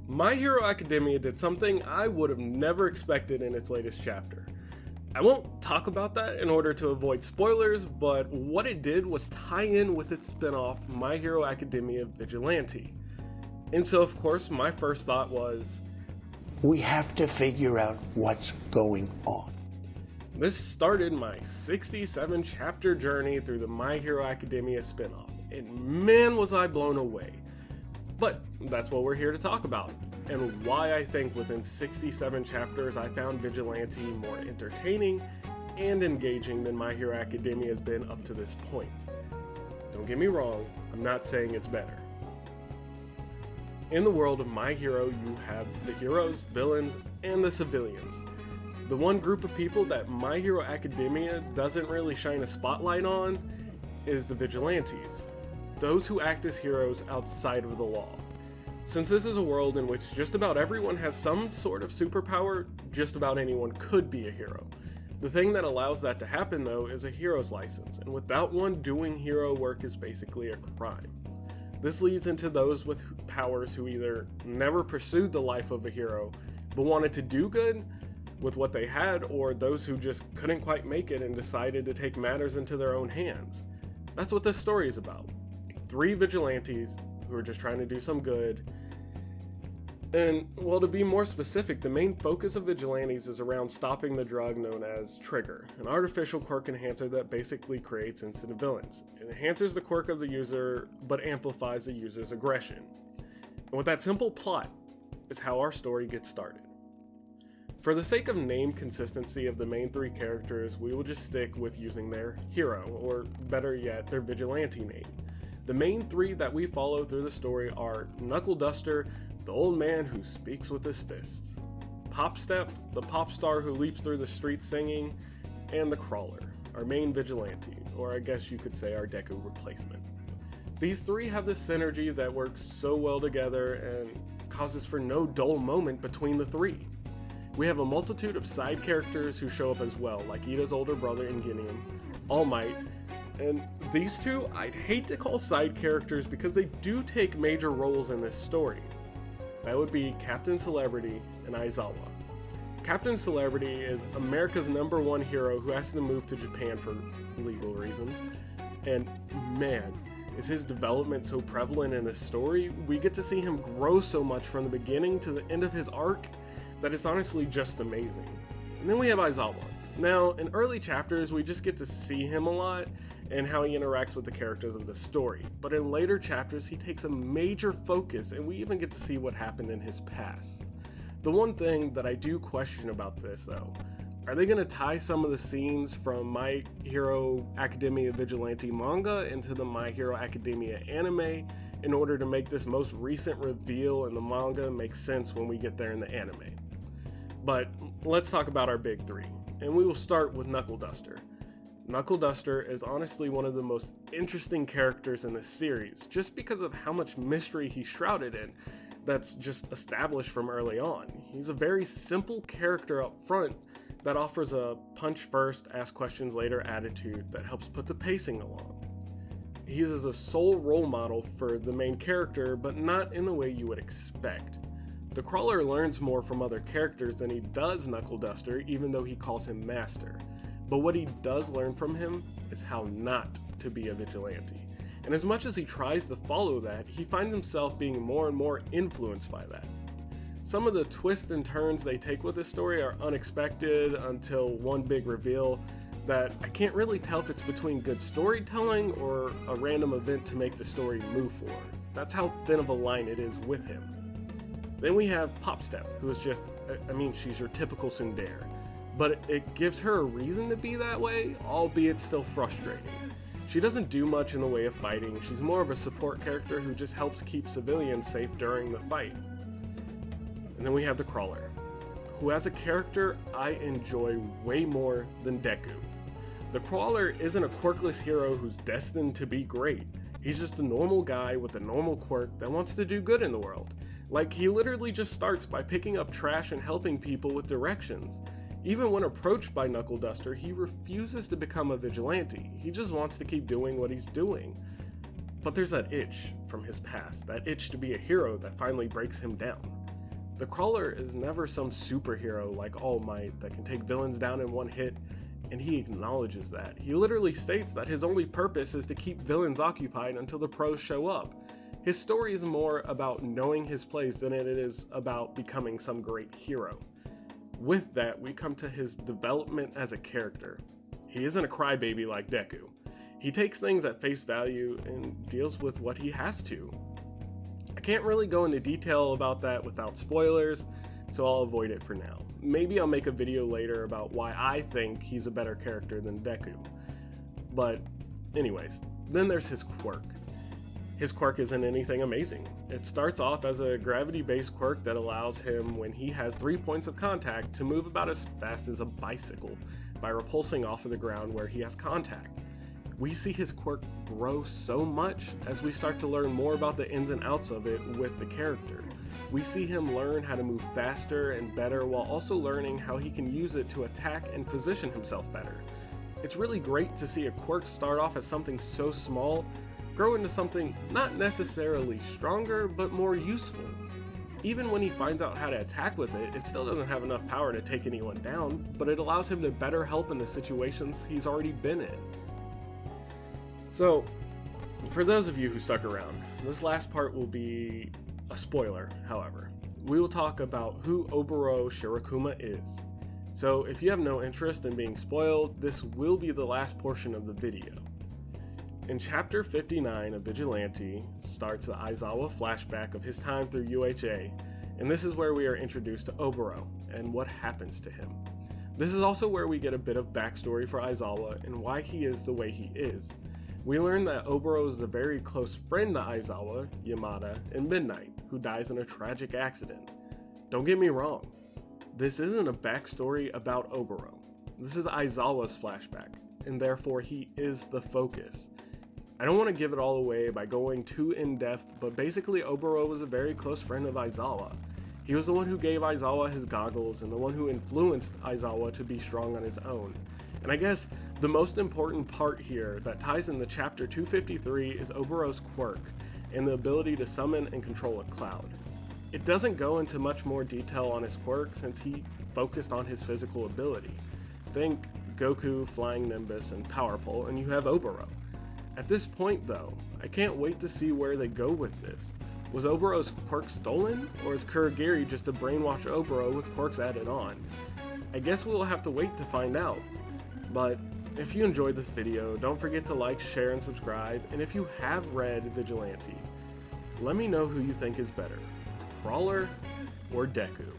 My Hero Academia did something I would have never expected in its latest chapter. I won't talk about that in order to avoid spoilers, but what it did was tie in with its spin-off, My Hero Academia Vigilante. And so of course my first thought was, we have to figure out what's going on. This started my 67 chapter journey through the My Hero Academia spin-off, and man was I blown away. But that's what we're here to talk about, and why I think within 67 chapters I found Vigilante more entertaining and engaging than My Hero Academia has been up to this point. Don't get me wrong, I'm not saying it's better. In the world of My Hero, you have the heroes, villains, and the civilians. The one group of people that My Hero Academia doesn't really shine a spotlight on is the vigilantes. Those who act as heroes outside of the law. Since this is a world in which just about everyone has some sort of superpower, just about anyone could be a hero. The thing that allows that to happen though is a hero's license, and without one, doing hero work is basically a crime. This leads into those with powers who either never pursued the life of a hero, but wanted to do good with what they had, or those who just couldn't quite make it and decided to take matters into their own hands. That's what this story is about. 3 vigilantes who are just trying to do some good. And, well, to be more specific, the main focus of vigilantes is around stopping the drug known as Trigger, an artificial quirk enhancer that basically creates instant villains. It enhances the quirk of the user, but amplifies the user's aggression. And with that simple plot is how our story gets started. For the sake of name consistency of the main 3 characters, we will just stick with using their hero, or better yet, their vigilante name. The main 3 that we follow through the story are Knuckle Duster, the old man who speaks with his fists, Popstep, the pop star who leaps through the streets singing, and the Crawler, our main vigilante, or I guess you could say our Deku replacement. These 3 have this synergy that works so well together and causes for no dull moment between the 3. We have a multitude of side characters who show up as well, like Ida's older brother Ingenium, All Might, and these 2 I'd hate to call side characters because they do take major roles in this story. That would be Captain Celebrity and Aizawa. Captain Celebrity is America's #1 hero who has to move to Japan for legal reasons. And man, is his development so prevalent in this story. We get to see him grow so much from the beginning to the end of his arc that it's honestly just amazing. And then we have Aizawa. Now, in early chapters, we just get to see him a lot and how he interacts with the characters of the story. But in later chapters, he takes a major focus, and we even get to see what happened in his past. The one thing that I do question about this, though, are they going to tie some of the scenes from My Hero Academia Vigilante manga into the My Hero Academia anime in order to make this most recent reveal in the manga make sense when we get there in the anime? But let's talk about our big 3, and we will start with Knuckle Duster. Knuckle Duster is honestly one of the most interesting characters in this series, just because of how much mystery he's shrouded in that's just established from early on. He's a very simple character up front that offers a punch first, ask questions later attitude that helps put the pacing along. He is a sole role model for the main character, but not in the way you would expect. The Crawler learns more from other characters than he does Knuckle Duster, even though he calls him Master. But what he does learn from him is how not to be a vigilante. And as much as he tries to follow that, he finds himself being more and more influenced by that. Some of the twists and turns they take with this story are unexpected until one big reveal that I can't really tell if it's between good storytelling or a random event to make the story move forward. That's how thin of a line it is with him. Then we have Popstep, who is just, she's your typical tsundere. But it gives her a reason to be that way, albeit still frustrating. She doesn't do much in the way of fighting, she's more of a support character who just helps keep civilians safe during the fight. And then we have the Crawler, who as a character I enjoy way more than Deku. The Crawler isn't a quirkless hero who's destined to be great. He's just a normal guy with a normal quirk that wants to do good in the world. Like, he literally just starts by picking up trash and helping people with directions. Even when approached by Knuckle Duster, he refuses to become a vigilante. He just wants to keep doing what he's doing. But there's that itch from his past, that itch to be a hero that finally breaks him down. The Crawler is never some superhero like All Might that can take villains down in one hit, and he acknowledges that. He literally states that his only purpose is to keep villains occupied until the pros show up. His story is more about knowing his place than it is about becoming some great hero. With that, we come to his development as a character. He isn't a crybaby like Deku. He takes things at face value and deals with what he has to. I can't really go into detail about that without spoilers, so I'll avoid it for now. Maybe I'll make a video later about why I think he's a better character than Deku. But anyways, then there's his quirk. His quirk isn't anything amazing. It starts off as a gravity-based quirk that allows him, when he has 3 points of contact, to move about as fast as a bicycle by repulsing off of the ground where he has contact. We see his quirk grow so much as we start to learn more about the ins and outs of it with the character. We see him learn how to move faster and better while also learning how he can use it to attack and position himself better. It's really great to see a quirk start off as something so small, grow into something not necessarily stronger, but more useful. Even when he finds out how to attack with it, it still doesn't have enough power to take anyone down, but it allows him to better help in the situations he's already been in. So, for those of you who stuck around, this last part will be a spoiler, however. We will talk about who Oboro Shirakumo is. So if you have no interest in being spoiled, this will be the last portion of the video. In chapter 59 of Vigilante starts the Aizawa flashback of his time through UHA, and this is where we are introduced to Oboro and what happens to him. This is also where we get a bit of backstory for Aizawa and why he is the way he is. We learn that Oboro is a very close friend to Aizawa, Yamada, and Midnight, who dies in a tragic accident. Don't get me wrong, this isn't a backstory about Oboro. This is Aizawa's flashback, and therefore he is the focus. I don't want to give it all away by going too in-depth, but basically Oboro was a very close friend of Aizawa. He was the one who gave Aizawa his goggles and the one who influenced Aizawa to be strong on his own. And I guess the most important part here that ties into chapter 253 is Oboro's quirk and the ability to summon and control a cloud. It doesn't go into much more detail on his quirk since he focused on his physical ability. Think Goku, Flying Nimbus, and Power Pole, and you have Oboro. At this point though, I can't wait to see where they go with this. Was Oboro's quirk stolen, or is Kurogiri just to brainwash Oboro with quirks added on? I guess we'll have to wait to find out. But if you enjoyed this video, don't forget to like, share, and subscribe, and if you have read Vigilante, let me know who you think is better, Crawler or Deku.